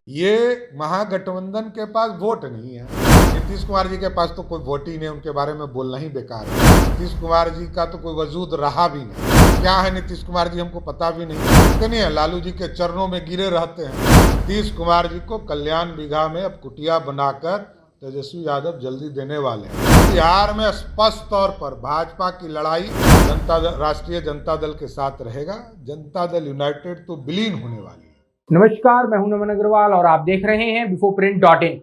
ये महागठबंधन के पास वोट नहीं है। नीतीश कुमार जी के पास तो कोई वोट ही नहीं, उनके बारे में बोलना ही बेकार है। नीतीश कुमार जी का तो कोई वजूद रहा भी नहीं। क्या है नीतीश कुमार जी हमको पता भी नहीं। इतनी है, लालू जी के चरणों में गिरे रहते हैं। नीतीश कुमार जी को कल्याण बिघा में अब कुटिया बनाकर तेजस्वी यादव जल्दी देने वाले हैं। बिहार में स्पष्ट तौर पर भाजपा की लड़ाई राष्ट्रीय जनता दल के साथ रहेगा। जनता दल यूनाइटेड तो विलीन होने वाली है। नमस्कार, मैं हूं नमन अग्रवाल और आप देख रहे हैं bifoprint.in।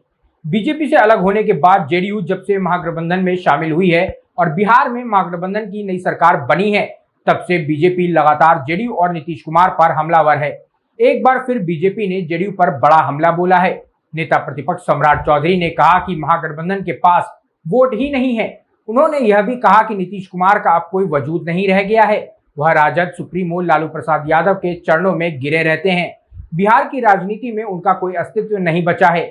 बीजेपी से अलग होने के बाद जेडीयू जब से महागठबंधन में शामिल हुई है और बिहार में महागठबंधन की नई सरकार बनी है, तब से बीजेपी लगातार जेडीयू और नीतीश कुमार पर हमलावर है। एक बार फिर बीजेपी ने जेडीयू पर बड़ा हमला बोला है। नेता प्रतिपक्ष सम्राट चौधरी ने कहा कि महागठबंधन के पास वोट ही नहीं है। उन्होंने यह भी कहा कि नीतीश कुमार का अब कोई वजूद नहीं रह गया है। वह राजद सुप्रीमो लालू प्रसाद यादव के चरणों में गिरे रहते हैं। बिहार की राजनीति में उनका कोई अस्तित्व नहीं बचा है।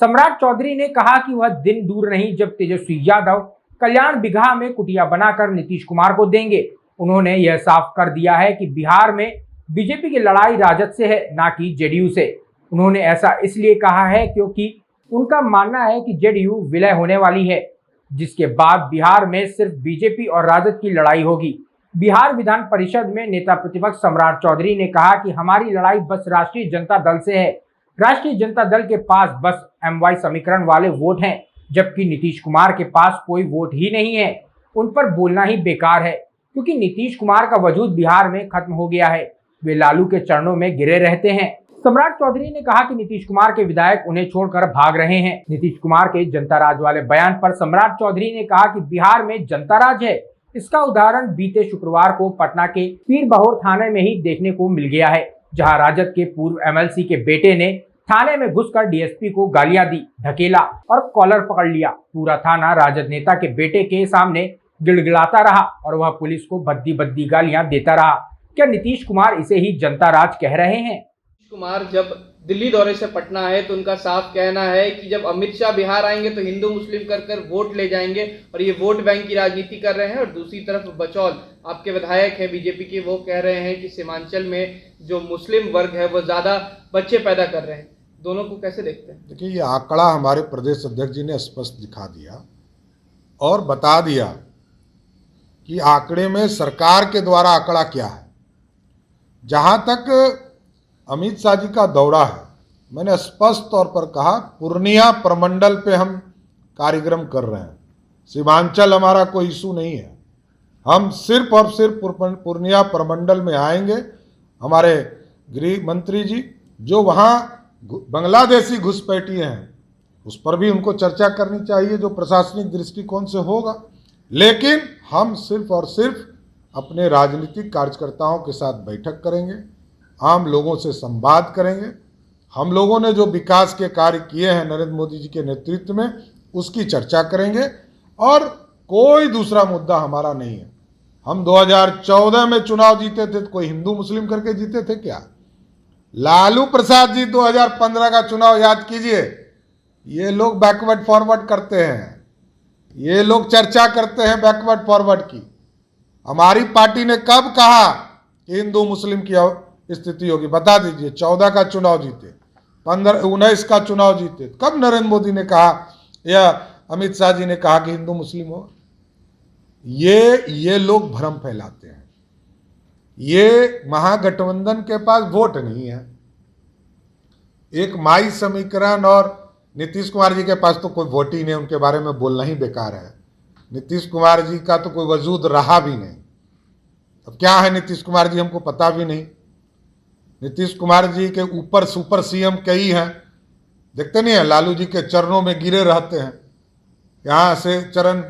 सम्राट चौधरी ने कहा कि वह दिन दूर नहीं जब तेजस्वी यादव कल्याण बिघा में कुटिया बनाकर नीतीश कुमार को देंगे। उन्होंने यह साफ कर दिया है कि बिहार में बीजेपी की लड़ाई राजद से है, ना कि जेडीयू से। उन्होंने ऐसा इसलिए कहा है क्योंकि उनका मानना है कि जेडीयू विलय होने वाली है, जिसके बाद बिहार में सिर्फ बीजेपी और राजद की लड़ाई होगी। बिहार विधान परिषद में नेता प्रतिपक्ष सम्राट चौधरी ने कहा कि हमारी लड़ाई बस राष्ट्रीय जनता दल से है। राष्ट्रीय जनता दल के पास बस MY समीकरण वाले वोट हैं, जबकि नीतीश कुमार के पास कोई वोट ही नहीं है। उन पर बोलना ही बेकार है, क्योंकि नीतीश कुमार का वजूद बिहार में खत्म हो गया है। वे लालू के चरणों में गिरे रहते हैं। सम्राट चौधरी ने कहा कि नीतीश कुमार के विधायक उन्हें छोड़कर भाग रहे हैं। नीतीश कुमार के जनता राज वाले बयान पर सम्राट चौधरी ने कहा कि बिहार में जनता राज है। इसका उदाहरण बीते शुक्रवार को पटना के पीरबहोर थाने में ही देखने को मिल गया है, जहां राजद के पूर्व MLC के बेटे ने थाने में घुसकर DSP को गालियां दी, ढकेला और कॉलर पकड़ लिया। पूरा थाना राजद नेता के बेटे के सामने गिड़गिड़ाता रहा और वह पुलिस को भद्दी भद्दी गालियां देता रहा। क्या नीतीश कुमार इसे ही जनता राज कह रहे हैं? नीतीश कुमार जब दिल्ली दौरे से पटना है तो उनका साफ कहना है कि जब अमित शाह बिहार आएंगे तो हिंदू मुस्लिम कर वोट ले जाएंगे और ये वोट बैंक की राजनीति कर रहे हैं। और दूसरी तरफ बचौल आपके विधायक है बीजेपी के, वो कह रहे हैं कि सीमांचल में जो मुस्लिम वर्ग है वो ज्यादा बच्चे पैदा कर रहे हैं। दोनों को कैसे देखते हैं? देखिए, ये आंकड़ा हमारे प्रदेश अध्यक्ष जी ने स्पष्ट दिखा दिया और बता दिया कि आंकड़े में सरकार के द्वारा आंकड़ा क्या है। जहां तक अमित शाह जी का दौरा है, मैंने स्पष्ट तौर पर कहा पूर्णिया प्रमंडल पे हम कार्यक्रम कर रहे हैं। सीमांचल हमारा कोई इशू नहीं है। हम सिर्फ और सिर्फ पूर्णिया प्रमंडल में आएंगे। हमारे गृह मंत्री जी जो वहाँ बांग्लादेशी घुसपैठिए हैं, उस पर भी उनको चर्चा करनी चाहिए, जो प्रशासनिक दृष्टिकोण से होगा। लेकिन हम सिर्फ और सिर्फ अपने राजनीतिक कार्यकर्ताओं के साथ बैठक करेंगे, आम लोगों से संवाद करेंगे। हम लोगों ने जो विकास के कार्य किए हैं नरेंद्र मोदी जी के नेतृत्व में, उसकी चर्चा करेंगे और कोई दूसरा मुद्दा हमारा नहीं है। हम 2014 में चुनाव जीते थे तो कोई हिंदू मुस्लिम करके जीते थे क्या? लालू प्रसाद जी 2015 का चुनाव याद कीजिए। ये लोग बैकवर्ड फॉरवर्ड करते हैं, ये लोग चर्चा करते हैं बैकवर्ड फॉरवर्ड की। हमारी पार्टी ने कब कहा कि हिंदू मुस्लिम की स्थिति होगी? बता दीजिए। 14 का चुनाव जीते, 19 का चुनाव जीते, कब नरेंद्र मोदी ने कहा या अमित शाह जी ने कहा कि हिंदू मुस्लिम हो? ये लोग भ्रम फैलाते हैं। ये महागठबंधन के पास वोट नहीं है। एक माई समीकरण और नीतीश कुमार जी के पास तो कोई वोट ही नहीं, उनके बारे में बोलना ही बेकार है। नीतीश कुमार जी का तो कोई वजूद रहा भी नहीं। अब क्या है नीतीश कुमार जी हमको पता भी नहीं। नीतीश कुमार जी के ऊपर सुपर CM कई हैं, देखते नहीं है, लालू जी के चरणों में गिरे रहते हैं। यहाँ से चरण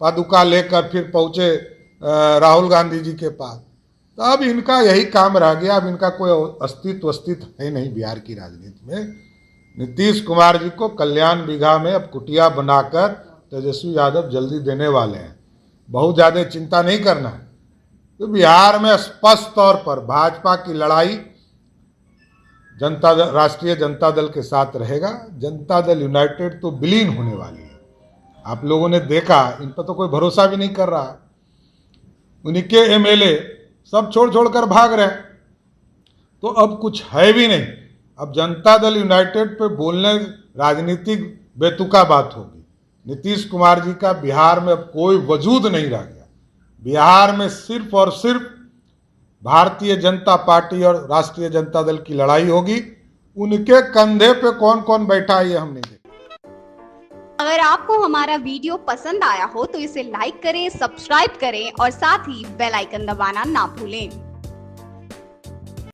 पादुका लेकर फिर पहुँचे राहुल गांधी जी के पास। तो अब इनका यही काम रह गया। अब इनका कोई अस्तित्व है नहीं बिहार की राजनीति में। नीतीश कुमार जी को कल्याण बिघा में अब कुटिया बनाकर तेजस्वी यादव जल्दी देने वाले हैं। बहुत ज़्यादा चिंता नहीं करना है। तो बिहार में स्पष्ट तौर पर भाजपा की लड़ाई राष्ट्रीय जनता दल के साथ रहेगा। जनता दल यूनाइटेड तो विलीन होने वाली है। आप लोगों ने देखा, इन पर तो कोई भरोसा भी नहीं कर रहा। उनके MLA सब छोड़ कर भाग रहे हैं, तो अब कुछ है भी नहीं। अब जनता दल यूनाइटेड पे बोलने राजनीतिक बेतुका बात होगी। नीतीश कुमार जी का बिहार में अब कोई वजूद नहीं रह गया। बिहार में सिर्फ और सिर्फ भारतीय जनता पार्टी और राष्ट्रीय जनता दल की लड़ाई होगी। उनके कंधे पे कौन कौन बैठा है ये हम नहीं देखते। अगर आपको हमारा वीडियो पसंद आया हो तो इसे लाइक करें, सब्सक्राइब करें और साथ ही बेल आइकन दबाना ना भूलें।